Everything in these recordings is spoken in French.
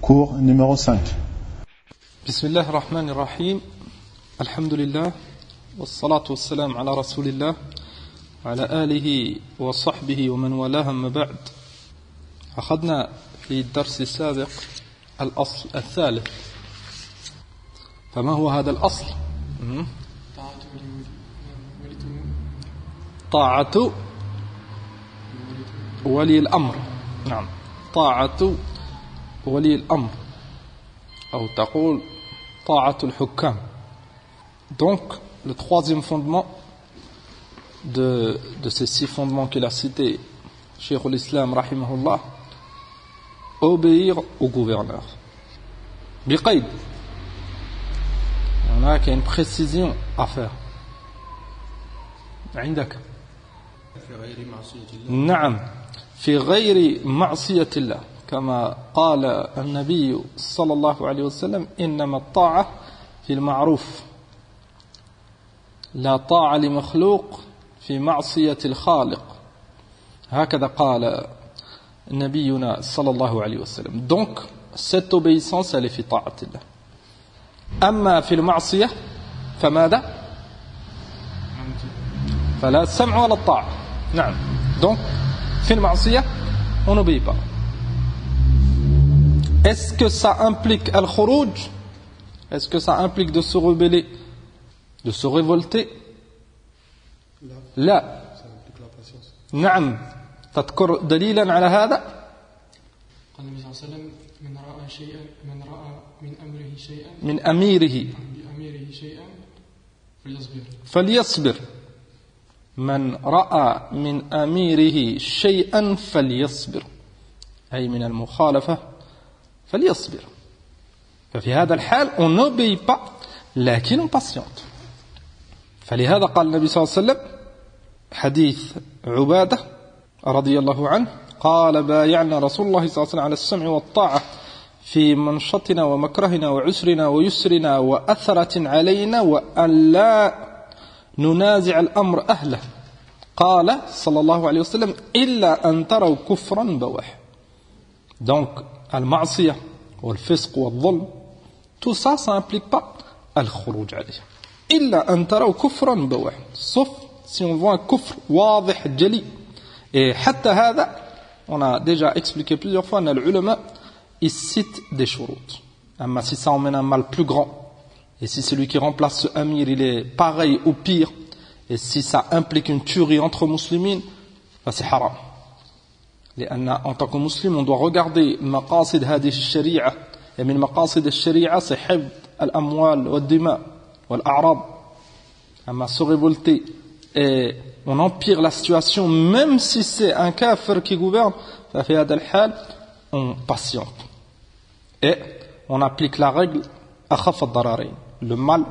Cours numéro 5. Bismillah ar-Rahman ar-Rahim. Alhamdulillah. Wassalatu wassalam ala Rasulillah. Ala alihi wa sahbihi wa man walaha amma ba'd. أخذنا في الدرس السابق الأصل الثالث. فما هو هذا الأصل؟ طاعة ولي الأمر. نعم، طاعة ولي الأمر أو تقول طاعة الحكام. Donc le troisième fondement de ces 6 fondements qu'il a cités Cheikh l'Islam rahimahullah, obéir au gouverneur. Biqaid. On a qu'il y a une précision à faire. عندك نعم في غير معصية الله كما قال النبي صلى الله عليه وسلم إنما الطاعة في المعروف لا طاعة لمخلوق في معصية الخالق. هكذا قال نبينا صلى الله عليه وسلم. Donc cette obéissance elle est في طاعة الله. أما في المعصية فماذا؟ فلا السمع ولا الطاعة. نعم. Donc في المعصية on n'obéit pas. Est-ce que ça implique al-khuruj? Est-ce que ça implique de se rebeller, de se révolter? لا. Ça implique la patience. نعم. تذكر دليلا على هذا؟ قال النبي صلى الله عليه وسلم من رأى شيئا من رأى من أمره شيئا من أميره بأميره شيئا فليصبر. من رأى من أميره شيئا فليصبر، أي من المخالفة فليصبر. ففي هذا الحال on n'obéit pas لكن on patiente. فلهذا قال النبي صلى الله عليه وسلم حديث عبادة رضي الله عنه قال بايعنا رسول الله صلى الله عليه وسلم على السمع والطاعة في منشطنا ومكرهنا وعسرنا ويسرنا وأثرة علينا وأن لا ننازع الأمر أهله. قال صلى الله عليه وسلم إلا أن تروا كفرا بواح. Donc المعصية والفسق والظلم tout ça ça implique pas الخروج عليه إلا أن تروا كفرا بواح, sauf si on voit un kufr واضح جلي. Et حتى هذا on a déjà expliqué plusieurs fois, les ulama ils citent des shurut. Mais si ça emmène un mal plus grand, et si celui qui remplace ce amir il est pareil ou pire, et si ça implique une tuerie entre musulmans, c'est haram. En tant que musulman on doit regarder maqasid hadith al-sharia, et min maqasid al-sharia c'est hifd al-amwal wal-dima wal-a'rad. Mais se révolter et on empire la situation même si c'est un kafir qui gouverne, ففي هذا الحال on patiente et on applique la règle أخف الضررين, le mal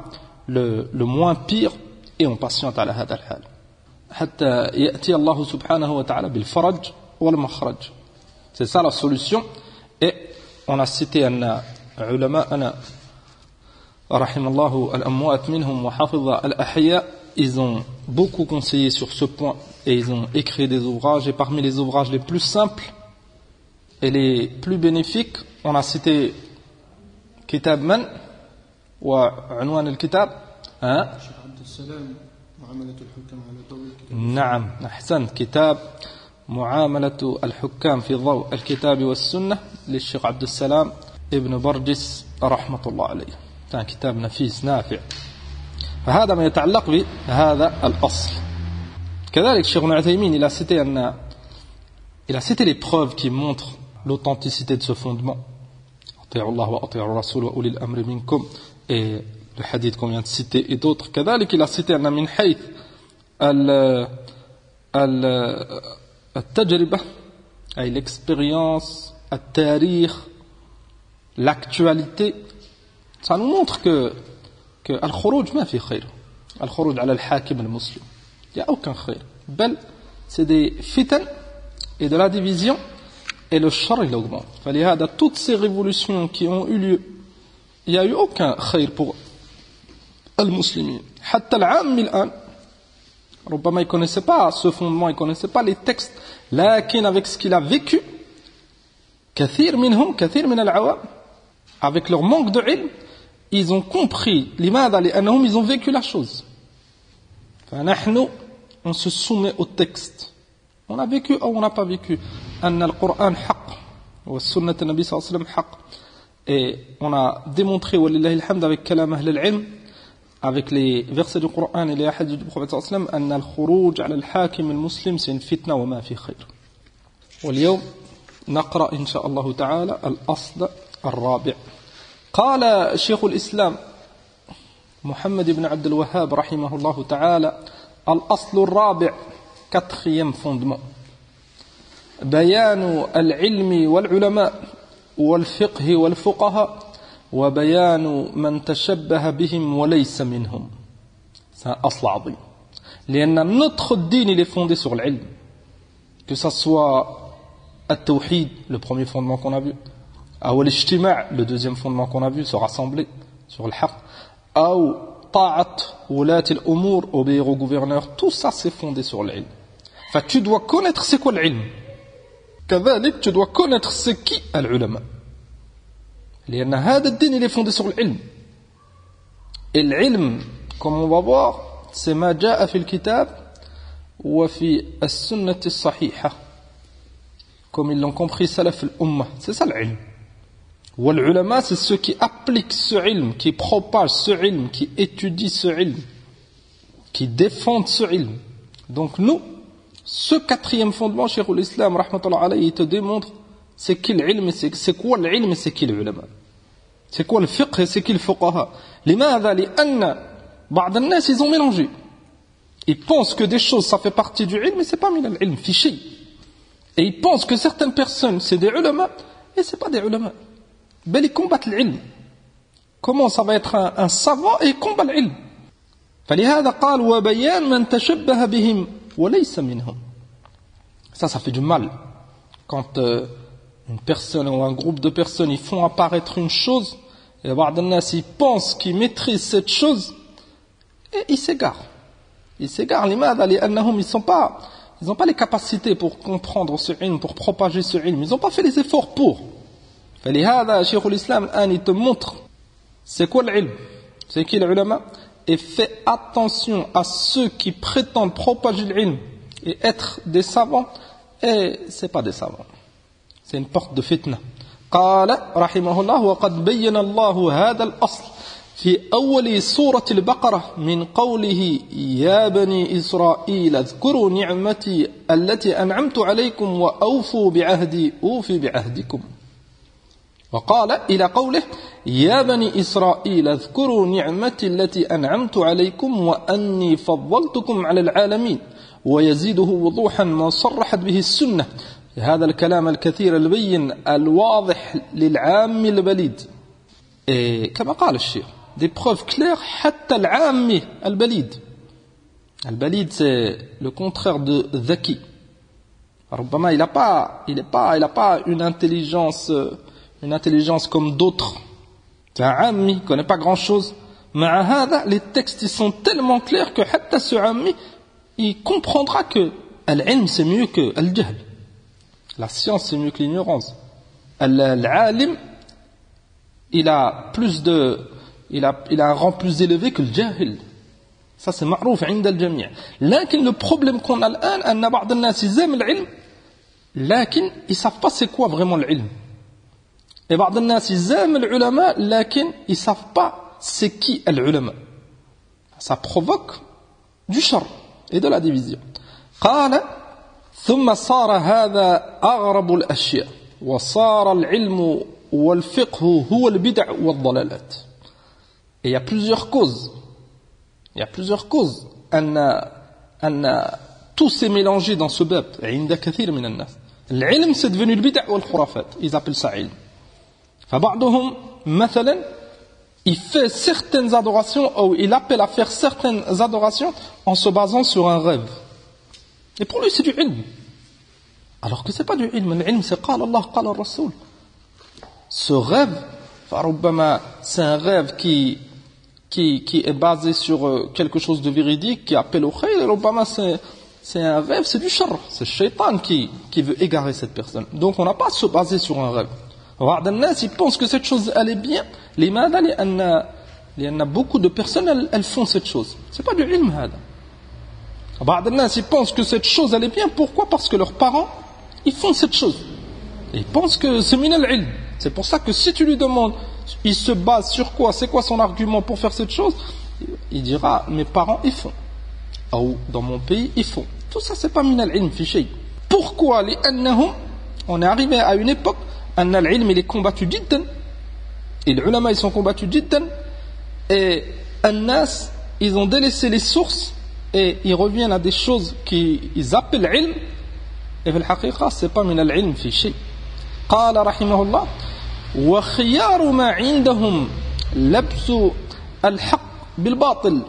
le moins pire, et on patiente على هذا الحال حتى يأتي الله سبحانه وتعالى بالفرج والمخرج. C'est ça la solution. Et on a cité أن علماءنا رحم الله الأموات منهم وحفظ الأحياء, ils ont beaucoup conseillé sur ce point et ils ont écrit des ouvrages, et parmi les ouvrages les plus simples et les plus bénéfiques on a cité كتاب من وعنوان الكتاب الشيخ عبد السلام معاملة الحكام على ضوء الكتاب. نعم أحسنت, كتاب معاملة الحكام في ضوء الكتاب والسنة للشيخ عبد السلام ابن برجس رحمة الله عليه. كان كتاب نفيس نافع. فهذا ما يتعلق بهذا الأصل. كذلك الشيخ ابن عثيمين il a cité les preuves qui montrent l'authenticité de ce fondement. أطيعوا الله وأطيعوا الرسول وأولي الأمر منكم, et le hadith qu'on vient de citer et d'autres. كذلك il a cité أن من حيث التجربة أي l'expérience, التاريخ, l'actualité, ça nous montre que الخروج ما في خير. الخروج على الحاكم المسلم il n'y a aucun خير, بل c'est des fitan et de la division, et le char il augmente. فلهذا toutes ces révolutions qui ont eu lieu, il n'y a eu aucun خير pour المسلمين. حتى العام الآن ربما il ne connaissait pas ce fondement, il ne connaissait pas les textes, لكن avec ce qu'il a vécu كثير من العوام avec leur manque de ilm, ils ont compris, ils ont vécu la chose. On se soumet au texte. On a vécu ou on n'a pas vécu. Le Coran haqq, wa sunnat nabi sallallahu alayhi wa sallam haqq. Et on a démontré, walillahi alhamd, avec kalam ahl al-ilm, avec les versets du Coran et les hadiths du prophète sallallahu alayhi wa sallam, أن الخروج على الحاكم المسلم c'est une fitna وما في خير. واليوم نقرأ إن شاء الله تعالى الأصل الرابع. قال شيخ الإسلام محمد بن عبد الوهاب رحمه الله تعالى الأصل الرابع quatrième fondement بيان العلم والعلماء والفقه والفقهاء وبيان من تشبه بهم وليس منهم. C'est un أصل عظيم لأن notre dîn il est fondé sur l'ilm, que ça soit التوحيد, le premier fondement qu'on a vu, ou l'ijtima', le deuxième fondement qu'on a vu, se rassembler sur le haqq, ou ta'at oulat al-umur, obéir au gouverneur, tout ça c'est fondé sur l'ilm. Enfin, tu dois connaître c'est quoi l'ilm. كذلك tu dois connaître c'est qui العلماء. لأن هذا الدين il est fondé sur l'ilm. Et l'ilm, comme on va voir, c'est ما جاء في الكتاب وفي السنة الصحيحة. Comme ils l'ont compris salaf al-ummah, c'est ça l'ilm. Wal-ulama, c'est ceux qui appliquent ce ilm, qui propagent ce ilm, qui étudient ce ilm, qui défendent ce ilm. Donc nous, ce quatrième fondement, Cheikh l'Islam, rahmatullah alayhi, il te démontre c'est qui l'ilm, c'est quoi l'ilm et c'est qui l'ulama. C'est quoi le fiqh et c'est qui le fuqaha. لماذا؟ لأن بعض الناس ils ont mélangé. Ils pensent que des choses ça fait partie du ilm, mais c'est pas min al-ilm, fi shay. Et ils pensent que certaines personnes c'est des ulama et c'est pas des ulama. Ben ils combattent l'ilm. Comment ça va être un savant et il combat l'ilm. فلهذا قال وبيان من تشبه بهم وليس منهم. Ça fait du mal quand une personne ou un groupe de personnes ils font apparaître une chose et بعض الناس ils pensent qu'ils maîtrisent cette chose et ils s'égarent. Ils s'égarent لماذا؟ لأنهم ils n'ont pas les capacités pour comprendre ce ilm, pour propager ce ilm. Ils n'ont pas fait les efforts pour. فلهذا شيخ الإسلام الآن il te montre c'est quoi l'ilm, c'est qui l'ulama, et fais attention à ceux qui prétendent propager l'ilm et être des savants et c'est pas des savants, c'est une porte de fitna. قال رحمه الله وقد بين الله هذا الأصل في أول سورة البقرة من قوله يا بني إسرائيل اذكروا نعمتي التي أنعمت عليكم وأوفوا بعهدي أوفي بعهدكم. وقال إلى قوله يا بني إسرائيل اذكروا نعمتي التي أنعمت عليكم وأني فضلتكم على العالمين ويزيده وضوحا ما صرحت به السنة هذا الكلام الكثير البين الواضح للعام البليد. كما قال الشيخ des preuves claires حتى العامي البليد. البليد c'est le contraire de ذكي. ربما il a pas une intelligence comme d'autres. C'est un ammi, il ne connaît pas grand chose. Mais les textes ils sont tellement clairs que حتى ce ammi il comprendra que l'ilm c'est mieux que al-jahl. La science c'est mieux que l'ignorance. L'alim il a un rang plus élevé que le jahil. Ça c'est معروف عند الجميع. لكن le problème qu'on a الآن أن بعض الناس ils aiment l'ilm لكن ils savent pas c'est quoi vraiment l'ilm. Et بعض الناس ils aiment l'ulama لكن ils savent pas c'est qui l'ulama. Ça provoque du shar et de la division. قال ثم صار هذا أغرب الأشياء وصار العلم والفقه هو البدع والضلالات. Et il y a plusieurs causes. أن tout s'est mélangé dans ce bab. عند كثير من الناس. العلم c'est devenu البدع والخرافات. Ils appellent ça علم. فبعضهم مثلا il fait certaines adorations ou il appelle à faire certaines adorations en se basant sur un rêve. Et pour lui c'est du ilm. Alors que c'est pas du ilm. L'ilm c'est قال الله قال الرسول. Ce rêve, فربما c'est un rêve qui est basé sur quelque chose de véridique, qui appelle au khayr, ربما c'est un rêve, c'est du shar. C'est le shaitan qui veut égarer cette personne. Donc on n'a pas à se baser sur un rêve. بعض الناس ils pensent que cette chose elle est bien لماذا لأن beaucoup de personnes elles font cette chose c'est pas du ilm هذا بعض الناس ils pensent que cette chose elle est bien pourquoi parce que leurs parents ils font cette chose et ils pensent que c'est min al-ilm c'est pour ça que si tu lui demandes il se base sur quoi c'est quoi son argument pour faire cette chose il dira mes parents ils font ou dans mon pays ils font tout ça c'est pas min al-ilm fi shay pourquoi لأنهم on est arrivé à une époque أن العلم il est combattu جدا et les ulama ils sont combattus جدا et الناس ils ont délaissé les sources et ils reviennent à des choses qu'ils appellent علم et في الحقيقة c'est pas من العلم في شيء قال رحمه الله وخيار ما عندهم لبس الحق بالباطل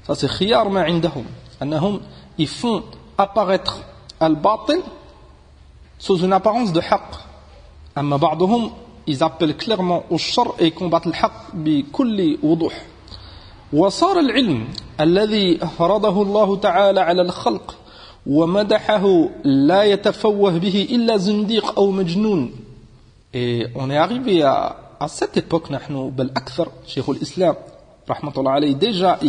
ça c'est خيار ما عندهم أنهم ils font apparaître الباطل sous une apparence de haqq أما بعضهم ils appellent clairement au shar et combattent الحق بكل وضوح وصار العلم الذي فرضه الله تعالى على الخلق ومدحه لا يتفوه به إلا زنديق أو مجنون et on est arrivé à cette époque نحن بل أكثر شيخ الإسلام رحمة الله عليه déjà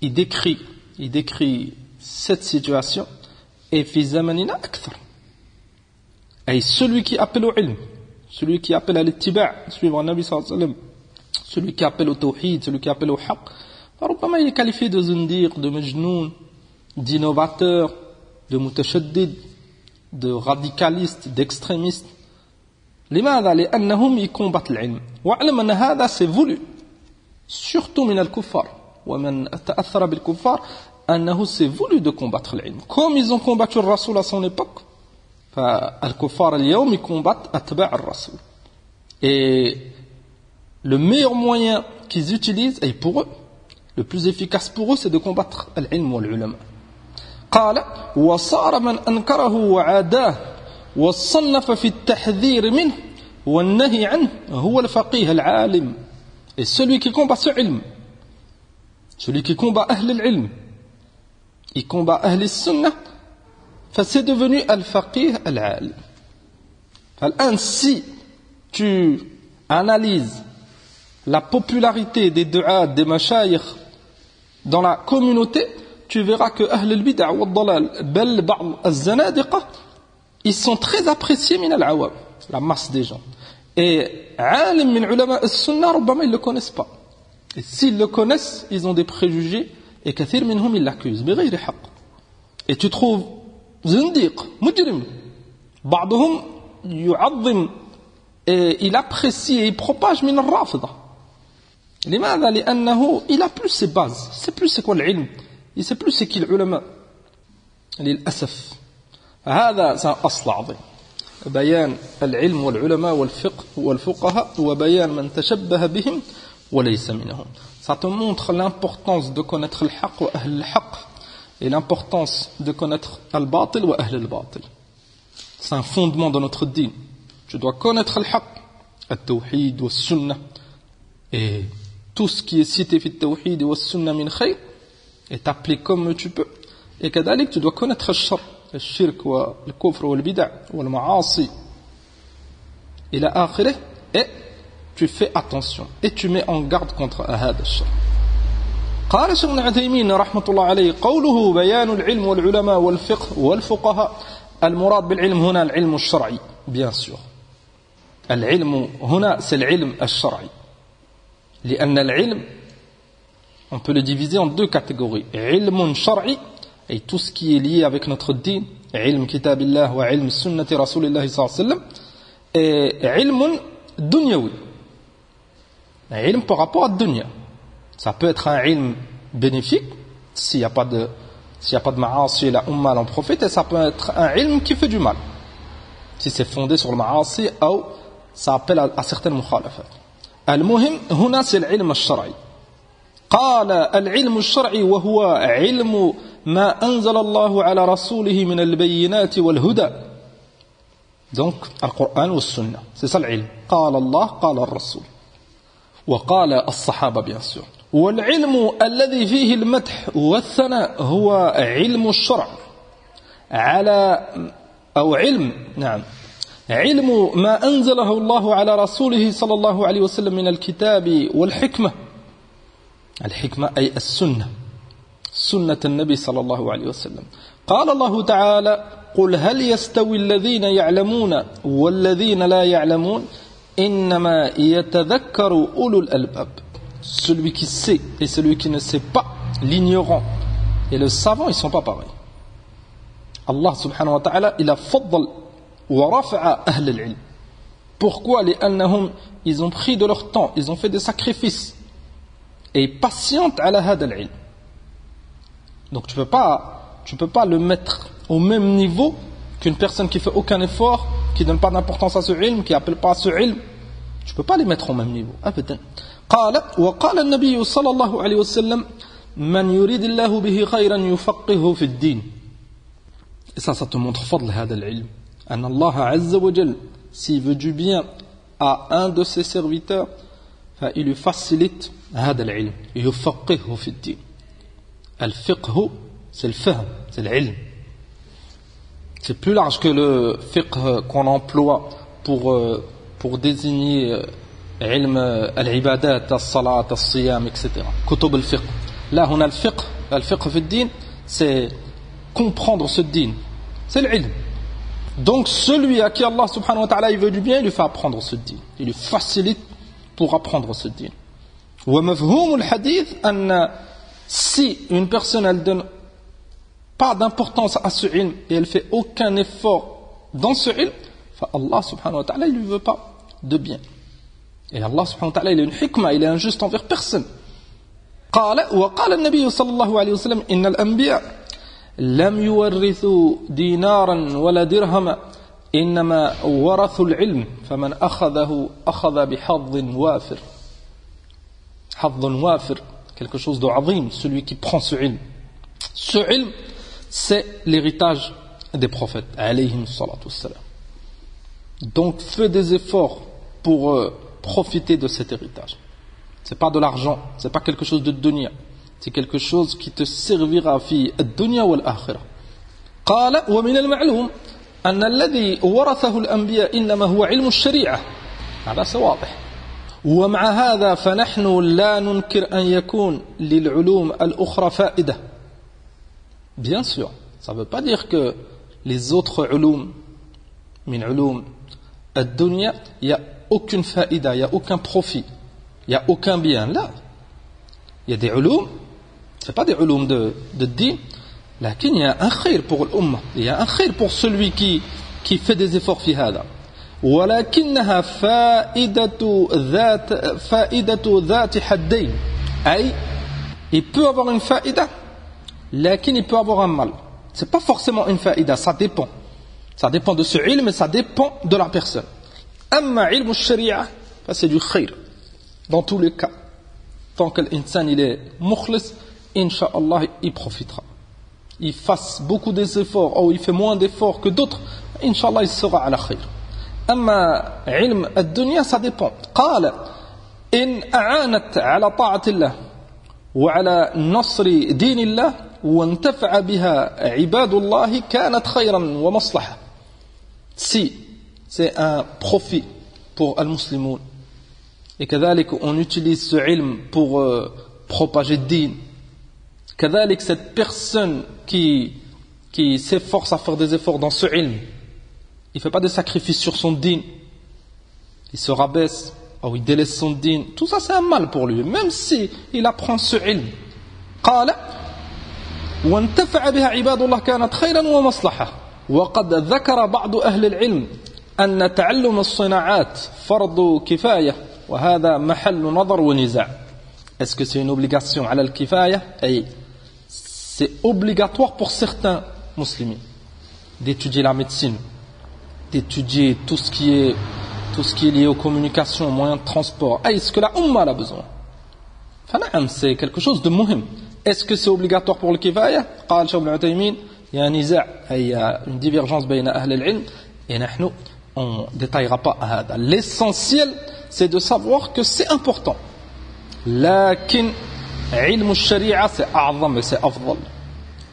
il décrit cette situation et في زمننا أكثر أي celui qui appelle au ilm celui qui appelle à l'ittiba' suivre le Nabi sallallahu alayhi wa sallam celui qui appelle au tawhid celui qui appelle au haqq ربما il est qualifié de zindiq de majnoun d'innovateur de mutashaddid de radicaliste d'extrémiste لماذا لأنهم ils combattent العلم واعلم أن هذا c'est voulu surtout من الكفار ومن تأثر بالكفار أنه c'est voulu de combattre العلم comme ils ont combattu le Rasoul à son époque فالكفار اليوم ils combattent أتباع الرسول et le meilleur moyen qu'ils utilisent et pour eux le plus efficace pour eux c'est de combattre العلم والعلماء قال وصار من أنكره وعاداه وصنف في التحذير منه والنهي عنه هو الفقيه العالم et celui qui combat ce ilm celui qui combat أهل العلم il combat أهل السنة فسc'est devenu الفقيه العالم فالآن si tu analyses la popularité des du'at des mashayikh dans la communauté tu verras que أهل البدع والضلال بل بعض الزنادقة ils sont très appréciés من العوام la masse des gens et عالم من علماء السنة ربما ils le connaissent pas et s'ils le connaissent ils ont des préjugés et كثير منهم ils l'accusent بغير حق et tu trouves زنديق مجرم بعضهم يعظم et il apprécie et il propage من الرافضة لماذا لأنه il a plus ses bases c'est plus c'est quoi العلم il sait plus c'est qui العلماء للأسف هذا أصل عظيم بيان العلم والعلماء والفقه والفقهاء وبيان من تشبه بهم وليس منهم ça te montre l'importance de connaître le haqq wa ahl al-haqq et l'importance de connaître al-batil wa ahl al-batil c'est un fondement de notre dîn tu dois connaître le haqq al-tawhid wa sunnah et tout ce qui est cité fi al-tawhid wa sunnah min khayr est appelé comme tu peux et kadalik tu dois connaître le shirk الشرك والكفر والبدع والمعاصي إلى آخره et tu fais attention et tu mets en garde contre هذا الشر قال شيخ ابن عثيمين رحمة الله عليه قوله بيان العلم والعلماء والفقه والفقهاء المراد بالعلم هنا العلم الشرعي bien sûr العلم هنا c'est العلم الشرعي لأن العلم on peut le diviser en deux catégories علم شرعي et tout ce qui est lié avec notre dîn, ilm kitabillah wa ilm sunnati rasulillah sallallahu alayhi wa sallam, et ilm dunyawi. Un ilm par rapport à dunya. Ça peut être un ilm bénéfique, s'il n'y a pas de ma'asi, la umma, l'en profite, et ça peut être un ilm qui fait du mal. Si c'est fondé sur le ma'asi, ou ça appelle à certaines mukhalafat. Al-muhim, huna c'est l'ilm al-shar'i. قال العلم الشرعي وهو علم ما أنزل الله على رسوله من البينات والهدى donc القرآن والسنة c'est ça العلم قال الله قال الرسول وقال الصحابة bien sûr والعلم الذي فيه المدح والثناء هو علم الشرع على أو علم نعم علم ما أنزله الله على رسوله صلى الله عليه وسلم من الكتاب والحكمة. الحكمة أي السنة، سنة النبي صلى الله عليه وسلم. قال الله تعالى: قل هل يستوي الذين يعلمون والذين لا يعلمون إنما يتذكر أولو الألباب. Celui qui sait et celui qui ne sait pas, l'ignorant et le savant, ils ne sont pas pareils. Allah subhanahu wa ta'ala, il a faddal wa rafa'a ahl al-ilm. Pourquoi? لأنهم, ils ont pris de leur temps, ils ont fait des sacrifices et patientent ala hada al-ilm. Donc tu peux pas le mettre au même niveau qu'une personne qui fait aucun effort, qui donne pas d'importance à ce ilm, qui appelle pas à ce ilm. Tu peux pas les mettre au même niveau. أبدا. قال وقال النبي صلى الله عليه وسلم من يريد الله به خيرا يفقهه في الدين. Et ça te montre fadl هذا العلم. أن الله عز وجل, s'il veut du bien à un de ses serviteurs, il lui facilite هذا العلم. يفقهه في الدين. الفقه, c'est le fahm, c'est l'ilm. C'est plus large que le fiqh qu'on emploie pour désigner علم العبادات الصلاة الصيام etc. كتب الفقه. Là on a الفقه في الدين, c'est comprendre ce din, c'est l'ilm. Donc celui à qui Allah subhanahu wa ta'ala il veut du bien, il lui fait apprendre ce din, il lui facilite pour apprendre ce din. ومفهوم الحديث أن si une personne elle donne pas d'importance à ce ilm et elle fait aucun effort dans ce ilm, Allah subhanahu wa ta'ala il lui veut pas de bien. Et Allah subhanahu wa ta'ala il a une hikmah, il est injuste envers personne. وقال النبي صلى الله عليه وسلم إن الأنبياء لم يورثوا دينارا ولا درهما إنما ورثوا العلم فمن أخذه أخذ بحظ وافر. حظ وافر, quelque chose de azim, celui qui prend ce ilm. Ce ilm, c'est l'héritage des prophètes alayhim salatu wassalam. Donc fais des efforts pour profiter de cet héritage. C'est pas de l'argent, c'est pas quelque chose de dunya, c'est quelque chose qui te servira في الدنيا والآخرة. قال ومن المعلوم أن الذي ورثه الأنبياء إنما هو علم الشريعة. هذا واضح. ومع هذا فنحن لا ننكر أن يكون للعلوم الأخرى فائدة. Bien sûr, ça veut pas dire que les autres علوم من علوم الدنيا il y a aucune faïda, il y a aucun profit, il y a aucun bien. Là, il y a des ulum, c'est pas des ulum de din, mais il y a un khayr pour l'umma, il y a un khayr pour celui qui fait des efforts fi hada. ولكنها فائدة ذات حدين. أي, il peut avoir une faïda, lakin il peut avoir un mal. C'est pas forcément une faïda, ça dépend. Ça dépend de ce ilm, mais ça dépend de la personne. Amma ilm al-sharia, c'est du khayr. Dans tous les cas, tant que l'insan il est mukhlis, incha'Allah, il profitera. Il fasse beaucoup d'efforts, ou il fait moins d'efforts que d'autres, incha'Allah, il sera à la khayr. Amma ilm al-dunya, ça dépend. قال إن أعانت على طاعة الله وعلى نصر دين الله وانتفع بها عباد الله كانت خيرا ومصلحة. Si c'est un profit pour al-muslimoun et كذلك on utilise ce ilm pour propager le din, كذلك cette personne qui s'efforce à faire des efforts dans ce ilm, il ne fait pas de sacrifice sur son din, il se rabaisse ou il délaisse son din, tout ça c'est un mal pour lui, même si il apprend ce ilm. قال وانتفع بها عباد الله كانت خيرا ومصلحة. وقد ذكر بعض أهل العلم أن تعلم الصناعات فرض كفاية وهذا محل نظر ونزاع. Est-ce que c'est une obligation على الكفاية? أي c'est obligatoire pour certains musulmans d'étudier la médecine, d'étudier tout ce qui est lié aux communications, aux moyens de transport. Est-ce que la Ummah a besoin? C'est quelque chose de muhim. Est-ce que c'est obligatoire pour le kifaya? قال شيخ ابن عثيمين il y a un نزاع, il y a une divergence بين أهل العلم et نحن on détaillera pas هذا. L'essentiel c'est de savoir que c'est important. لكن علم الشريعة c'est أعظم et c'est أفضل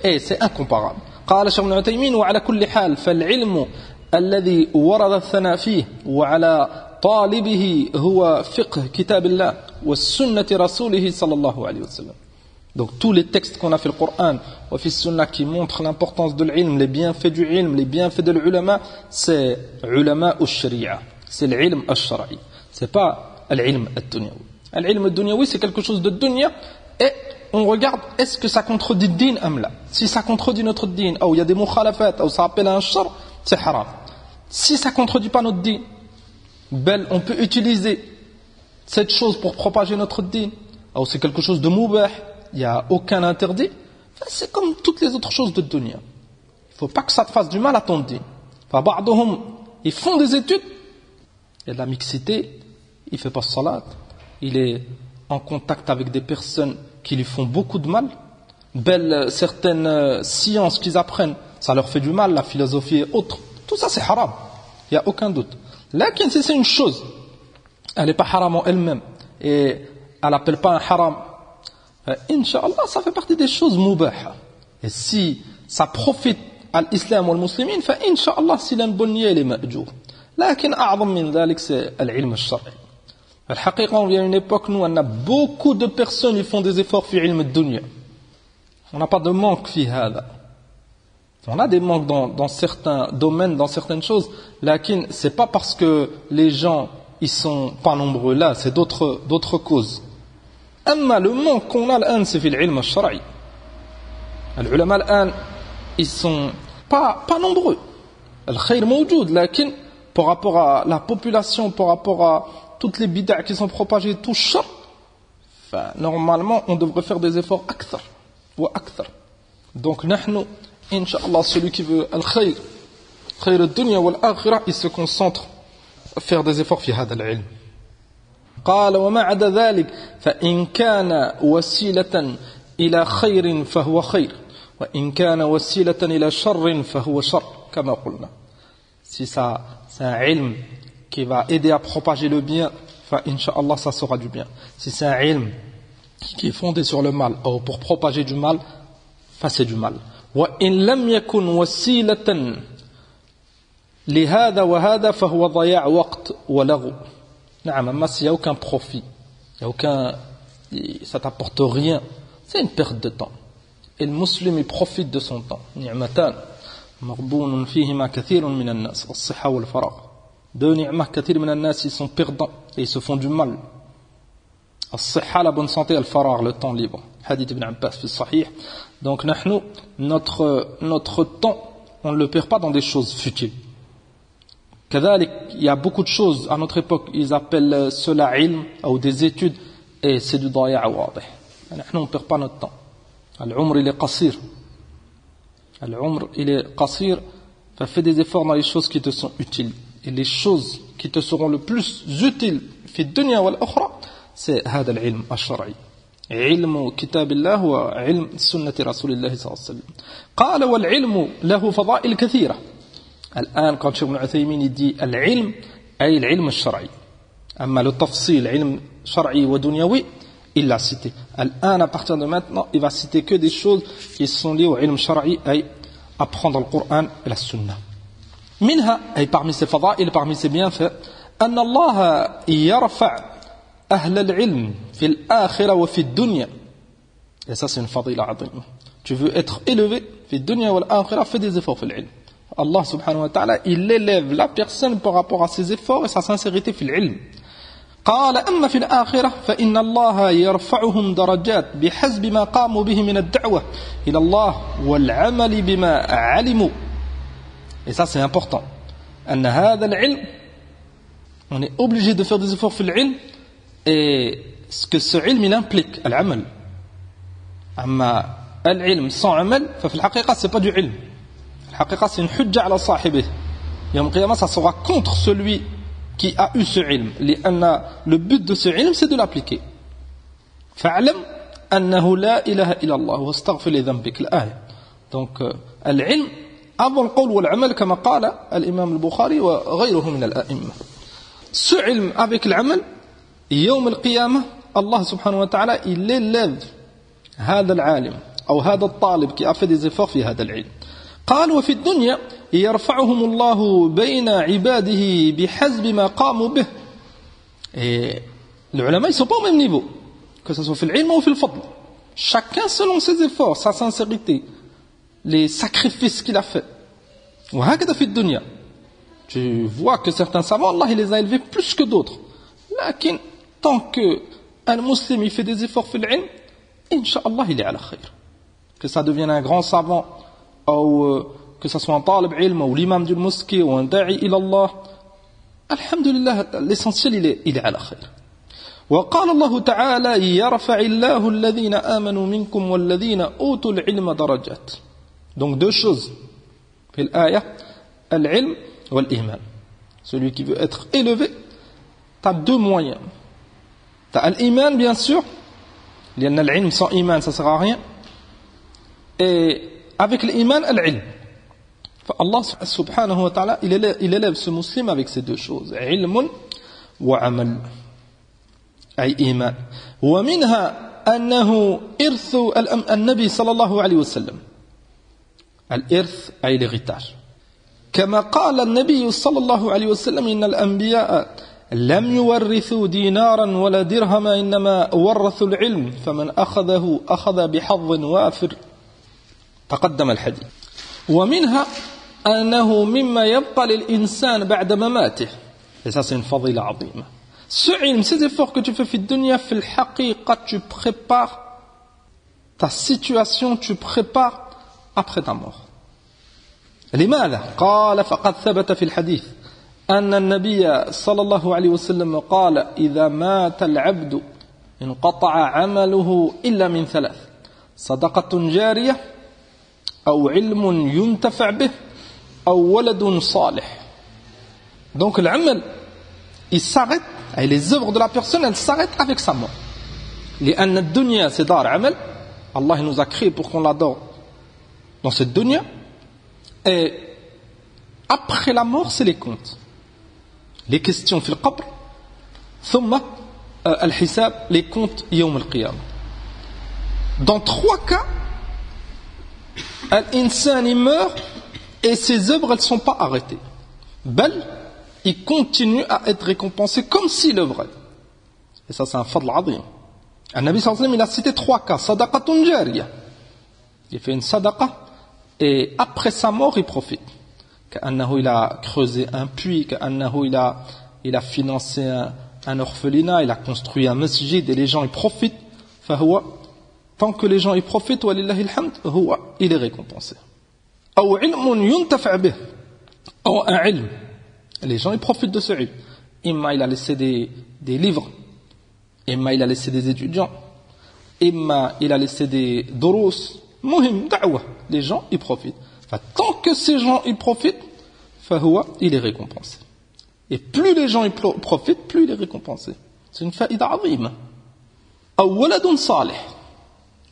et c'est incomparable. قال شيخ ابن عثيمين وعلى كل حال فالعلم الذي ورد الثناء فيه وعلى طالبه هو فقه كتاب الله والسنة رسوله صلى الله عليه وسلم. Donc tous les textes qu'on a fait le Coran ou fait Sunna qui montrent l'importance de l'ilm, les bienfaits du ilm, les bienfaits de l'ulama, c'est ulama ou sharia, c'est l'ilm al-shara'i, c'est pas l'ilm al-dunyawi. L'ilm al-dunyawi c'est quelque chose de dunya et on regarde est-ce que ça contredit le din ou là. Si ça contredit notre din ou il y a des mukhalafat ou ça appelle à un shar, c'est haram. Si ça contredit pas notre din, bel on peut utiliser cette chose pour propager notre din ou c'est quelque chose de mubah, il n'y a aucun interdit, c'est comme toutes les autres choses de dunya. Il ne faut pas que ça te fasse du mal à ton din. Ils font des études, il y a de la mixité, il ne fait pas salat, il est en contact avec des personnes qui lui font beaucoup de mal. Certaines sciences qu'ils apprennent, ça leur fait du mal, la philosophie et autres. Tout ça c'est haram, il n'y a aucun doute. Là, si c'est une chose, elle n'est pas haram en elle-même, et elle n'appelle pas un haram, Inch'Allah, ça fait partie des choses moubaha. Et si ça profite à l'islam ou aux musulmans, Inch'Allah, s'il a une bonne niyyah, il est ma'jour. Lakin a'zam min dhalik, c'est l'ilm al-shar'i. Al-haqiqa, on vient à une époque, nous, on a beaucoup de personnes qui font des efforts fi ilm al-dunya. On n'a pas de manque fi hada. On a des manques dans certains domaines, dans certaines choses. Lakin, c'est pas parce que les gens, ils sont pas nombreux là, c'est d'autres causes. أما le manque qu'on a الآن c'est في العلم الشرعي. العلماء الآن ils sont pas nombreux. الخير موجود لكن par rapport à la population, par rapport à toutes les bid'ah qui sont propagées, tout shar, normalement on devrait faire des efforts أكثر وأكثر. Donc نحن إن شاء الله celui qui veut الخير خير الدنيا والآخرة il se concentre à faire des efforts في هذا العلم. قال وما عدا ذلك فإن كان وسيلة إلى خير فهو خير وإن كان وسيلة إلى شر فهو شر كما قلنا. Si ça c'est un ilm qui va aider à propager le bien, Inch'Allah ça sera du bien. Si c'est un ilm qui est fondé sur le mal ou pour propager du mal, c'est du mal. وإن لم يكن وسيلة لهذا وهذا فهو ضياع وقت ولغو. Mais s'il n'y a aucun profit, ça t'apporte rien, c'est une perte de temps. Et le musulman il profite de son temps. نعمتان مغبون فيهما كثير من الناس الصحة والفراغ. Deux ni'mah, كثير من الناس ils sont perdants et ils se font du mal. الصحة la bonne santé, الفراغ le temps libre. Hadith ibn Abbas في الصحيح. Donc notre temps, on ne le perd pas dans des choses futiles. كذلك, il y a beaucoup de choses à notre époque, ils appellent cela ilm ou des études et c'est du ضياع واضح. نحن on ne perd pas notre temps. العمر il est قصير. العمر il est قصير, fais des efforts dans les choses qui te sont utiles. Et les choses qui te seront le plus utiles في الدنيا والأخرى c'est هذا العلم الشرعي. علم كتاب الله وعلم سنة رسول الله صلى الله عليه وسلم. قال والعلم له فضائل كثيرة. الآن quand Cheikh Ibn Uthaymin il dit العلم أي العلم الشرعي. أما le tafsil علم شرعي ودنيوي il l'a cité. الآن à partir de maintenant il va citer que des choses qui sont liées au علم شرعي أي apprendre le Coran et la Sunna. منها أي parmi ses فضائل parmi ses bienfaits أن الله يرفع أهل العلم في الآخرة وفي الدنيا. Et ça c'est une fadila عظيمة. Tu veux être élevé في الدنيا والآخرة, fais des efforts في العلم. Allah subhanahu wa ta'ala, il élève la personne par rapport à ses efforts et sa sincérité في العلم. قال أما في الآخرة فإن الله يرفعهم درجات بحسب ما قاموا به من الدعوة إلى الله والعمل بما علموا. Et ça c'est important. أن هذا العلم, on est obligé de faire des efforts في العلم et ce que ce ilm il implique, العمل. أما العلم sans عمل ففي الحقيقة c'est pas du ilm. الحقيقة c'est une حجة على صاحبه. يوم القيامة ça sera contre celui qui a eu ce ilm. لأن le but de ce ilm c'est de l'appliquer. فاعلم أنه لا إله إلا الله واستغفر لذنبك الآية. Donc العلم avant القول والعمل كما قال الإمام البخاري وغيره من الأئمة. Ce ilm avec العمل يوم القيامة الله سبحانه وتعالى il élève هذا العالم أو هذا الطالب qui a fait des efforts في هذا العلم. قال وفي الدنيا يرفعهم الله بين عباده بحسب ما قاموا به. Et les ulama, ils ne sont pas au même niveau, que ce soit في العلم ou في الفضل. Chacun selon ses efforts, sa sincérité, les sacrifices qu'il a fait. وهكذا في الدنيا. Tu vois que certains savants, Allah il les a élevés plus que d'autres. لكن tant que un musulman il fait des efforts في العلم, Inch'Allah il est à la khayr. Que ça devienne un grand savant, ou que ça soit un talib ilm, ou l'imam d'une mosquée, ou un da'i ilallah, alhamdulillah, l'essentiel il est à la khayr. وقال الله تعالى يرفع الله الذين آمنوا منكم والذين أوتوا العلم درجات. Donc deux choses. في الآية العلم والإيمان. Celui qui veut être élevé, tu as deux moyens. Tu as l'iman bien sûr, لأن العلم sans iman ça ne sert à rien. Et avec l'iman, l'ilm. Allah subhanahu wa ta'ala, il élève ce musulman avec ces deux choses. Ilmun wa amal. Ay iman. Wa minha annahu irthu al-nabi sallallahu alayhi wa sallam. Al-irth ay l'héritage. كما قال النبي صلى الله عليه وسلم إن الأنبياء لم يورثوا دينارا ولا درهما إنما ورثوا العلم فمن أخذه أخذ بحظ وافر. تقدم الحديث. ومنها أنه مما يبقى للإنسان بعد مماته. Et ça c'est une fadila عظيمة. Ce ilm, ces efforts que tu fais في الدنيا, في الحقيقة tu prépares ta situation, tu prépares après ta mort. لماذا؟ قال فقد ثبت في الحديث أن النبي صلى الله عليه وسلم قال إذا مات العبد انقطع عمله إلا من ثلاث صدقة جارية أو علم ينتفع به أو ولد صالح. Donc l'amal, il s'arrête, et les œuvres de la personne, elles s'arrêtent avec sa mort. لأن الدنيا c'est dar amal. Allah nous a créé pour qu'on l'adore dans cette dunya. Et après la mort, c'est les comptes. Les questions في القبر ثم الحساب, les comptes يوم القيامة. Dans trois cas, l'insan il meurt et ses œuvres elles ne sont pas arrêtées. Bel, il continue à être récompensé comme s'il œuvrait. Et ça c'est un fadl azim. Le Nabi sallallahu alayhi wa sallam il a cité trois cas. Sadaqatun jariya. Il fait une sadaqa et après sa mort il profite. Qu'annahu il a creusé un puits, qu'annahu il a financé un orphelinat, il a construit un masjid et les gens y profitent. Fahuwa, tant que les gens y profitent, walillahi alhamd, huwa, il est récompensé. Ou ilmun yuntafa' bih, ou un ilm, les gens y profitent de ce ilm. Imma il a laissé des livres, imma il a laissé des étudiants, imma il a laissé des durus, muhim, da'wa, les gens y profitent. Enfin, tant que ces gens y profitent, fahuwa, il est récompensé. Et plus les gens y profitent, plus il est récompensé. C'est une faïda azima. Ou waladun salih.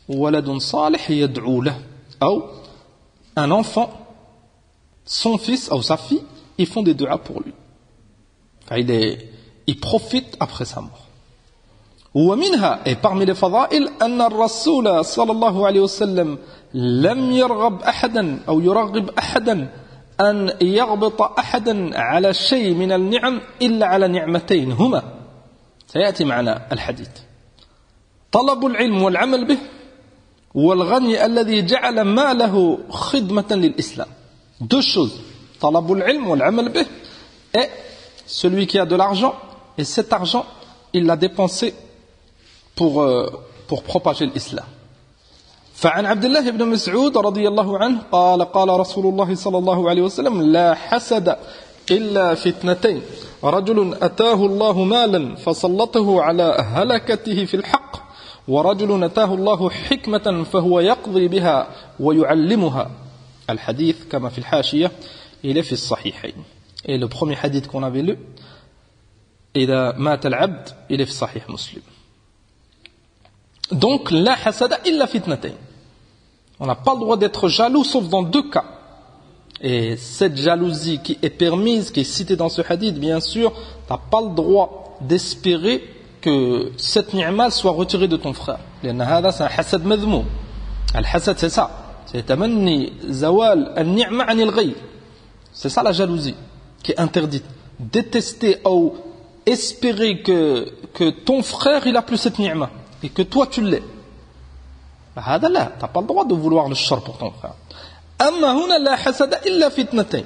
Waladun salih yad'u lah. Ou un enfant, son fils ou sa fille, ils font des du'a pour lui. Enfin, il profite après sa mort. ومنها et parmi les fadail أن الرسول صلى الله عليه وسلم لم يرغب أحدا أو يرغب أحدا أن يغبط أحدا على شيء من النعم إلا على نعمتين هما سيأتي معنا الحديث طلب العلم والعمل به والغني الذي جعل ماله خدمة للإسلام. Deux choses, طلب العلم والعمل به, et celui qui a de l'argent et cet argent il l'a dépensé pour propager l'islam. فعن عبد الله بن مسعود رضي الله عنه قال قال رسول الله صلى الله عليه وسلم لا حسد إلا في اثنتين رجل أتاه الله مالا فسلطه على هلكته في الحق ورجل أتاه الله حكمة فهو يقضي بها ويعلمها. الحديث كما في الحاشية il est في الصحيحين. Et le premier hadith qu'on avait lu, إذا مات العبد, il est في صحيح مسلم. Donc, la hasada illa fitnatayn. On n'a pas le droit d'être jaloux sauf dans deux cas. Et cette jalousie qui est permise, qui est citée dans ce hadith, bien sûr, tu n'as pas le droit d'espérer que cette ni'ma soit retirée de ton frère. C'est un hasad madhmoum. Al-hasad, c'est ça. c'est tamanni zawal al-ni'ma 'an al-ghayr. C'est ça la jalousie qui est interdite. Détester ou espérer que ton frère il a plus cette ni'ma et que toi tu l'es. هذا لا, t'as pas le droit de vouloir le shar pour ton frère. أما هنا لا حسد إلا في اثنتين.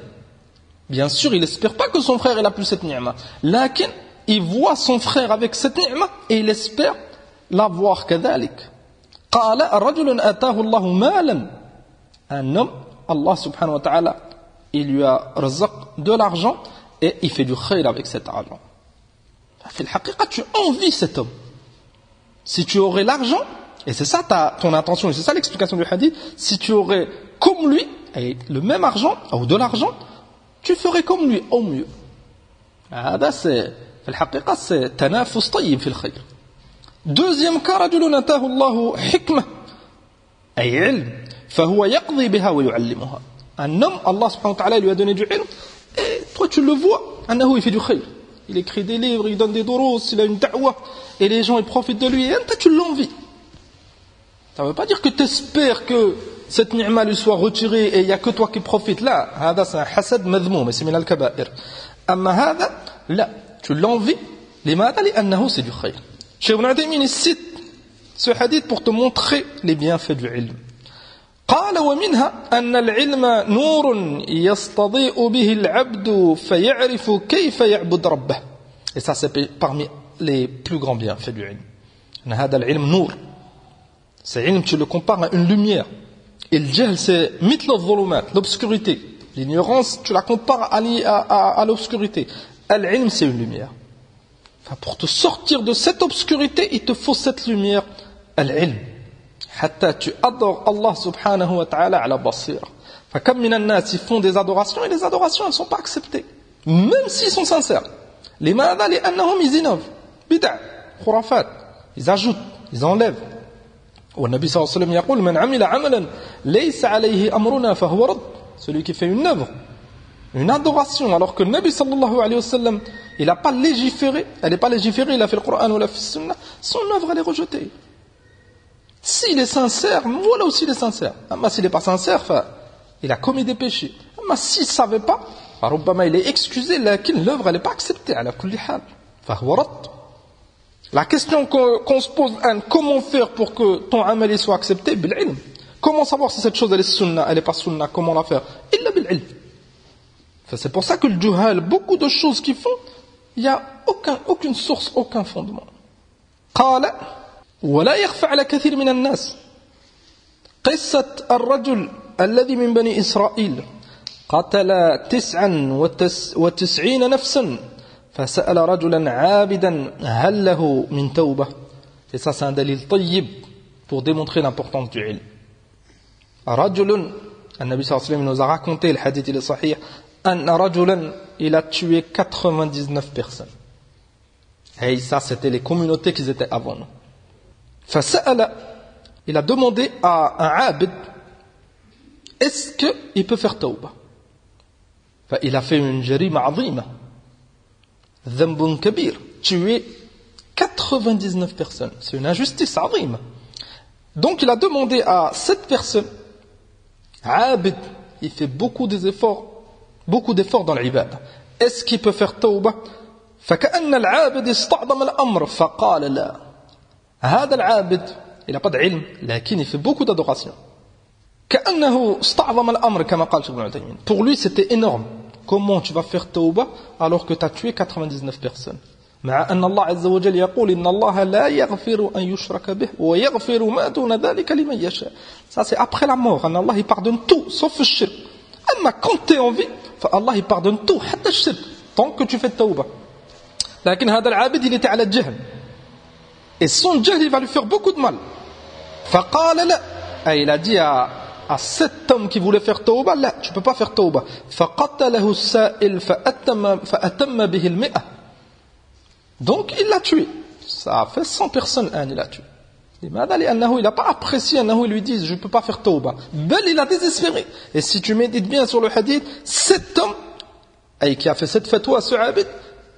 Bien sûr, il espère pas que son frère il a plus cette ni'ma. لكن il voit son frère avec cette ni'ma et il espère l'avoir كذلك. قال رجل آتاه الله مالا. Un homme, Allah subhanahu wa ta'ala, il lui a razaq de l'argent et il fait du khayr avec cet argent. في الحقيقة, tu envies cet homme. Si tu aurais l'argent, et c'est ça ton intention, et c'est ça l'explication du hadith, si tu aurais comme lui, et le même argent, ou de l'argent, tu ferais comme lui, au mieux. هذا c'est, في الحقيقة, c'est تنافس طيب في الخير. Deuxième cas, رجل آتاه الله حكمة, أي علم, فهو يقضي بها ويعلمها. Un homme, Allah subhanahu wa ta'ala lui a donné du ilm, et toi tu le vois, أنه il fait du khayr. Il écrit des livres, il donne des durus, il a une da'wah, et les gens ils profitent de lui, et toi tu l'envies. Ça ne veut pas dire que tu espères que cette ni'ma lui soit retirée et il n'y a que toi qui profites. Là, c'est un hasad madhmoum, et c'est min al-kaba'ir. Amma hada, là, tu l'envies, limada li'annahu c'est du khayr. Cheikh Ibn Uthaymin cite ce hadith pour te montrer les bienfaits du ilm. قال ومنها أن العلم نور يستضيء به العبد فيعرف كيف يعبد ربه. Et ça c'est parmi les plus grands bienfaits du ilm. هذا العلم نور. C'est ilm, tu le compares à une lumière. Et le jahl, c'est mithl al-dhulumat, l'obscurité. L'ignorance, tu la compares à l'obscurité. Al-ilm, c'est une lumière. Enfin, pour te sortir de cette obscurité, il te faut cette lumière, al-ilm. Hatta tu adores Allah subhanahu wa ta'ala ala basira. Enfin, comme min an-nas, ils font des adorations, et les adorations, elles ne sont pas acceptées. Même s'ils sont sincères. Les ma'adha li annahum ils innovent. Bid'a, khurafat. Ils ajoutent, ils enlèvent. والنبي صلى الله عليه وسلم يقول من عمل عملا ليس عليه أمرنا فهو رد. Celui qui fait une œuvre, une adoration, alors que le Nabi sallallahu alayhi wa sallam, il n'a pas légiféré, elle n'est pas légiférée, il a fait le Coran ou la Sunna, son œuvre elle est rejetée. S'il est sincère, voilà aussi il est sincère. Mais s'il n'est pas sincère, il a commis des péchés. Mais s'il ne savait pas, il est excusé, l'œuvre elle n'est pas acceptée. على كل حال فهو رد. La question qu'on se pose, comment faire pour que ton amal soit accepté? Bil-ilm. Comment savoir si cette chose elle est sunna, elle n'est pas sunna, comment la faire? Illa bil-ilm. C'est pour ça que le juhal, beaucoup de choses qu'ils font, il n'y a aucune source, aucun fondement. قال ولا يخفى على كثير من الناس قصة الرجل الذي من بني إسرائيل قتل 99 نفسا فسأل رجلا عابدا هل له من توبة. Et ça c'est un dalil tayyib pour démontrer l'importance du ilm. رجل, النبي صلى الله عليه وسلم nous a raconté, le hadith il est sahih, أن رجلا il a tué 99 personnes. Et ça c'était les communautés qui étaient avant nous. فسأل, il a demandé à un abid, est-ce qu'il peut faire tawbah? Il a fait une jarima azima, dhanbun kabir, tuer 99 personnes. C'est une injustice azima. Donc il a demandé à cette personne, abid, il fait beaucoup d'efforts dans l'ibad. Est-ce qu'il peut faire tawbah? فكأن العابد استعظم الأمر فقال لا. هذا العابد il n'a pas d'ilm, لكن il fait beaucoup d'adoration. كأنه استعظم الأمر كما قال شيخ ابن عثيمين. Pour lui c'était énorme. Comment tu vas faire tawbah alors que tu as tué 99 personnes? مع أن الله عز وجل يقول إن الله لا يغفر أن يشرك به ويغفر ما دون ذلك لمن يشاء. Ça c'est après la mort. Allah il pardonne tout sauf le shirk. أما quand tu es en vie, Allah il pardonne tout حتى الشرك tant que tu fais tawbah. لكن هذا العابد il était على الجهل. Et son jahl il va lui faire beaucoup de mal. فقال لا. Et il a dit à cet homme qui voulait faire tawbah, là, tu ne peux pas faire tawbah. فقتله السائل فأتم به المئة. Donc il l'a tué. Ça a fait 100 personnes, il l'a tué. لماذا؟ لأنه il n'a pas apprécié, أنه ils lui disent je ne peux pas faire tawbah. Bel il a désespéré. Et si tu médites bien sur le hadith, cet homme qui a fait cette fatwa, ce abid,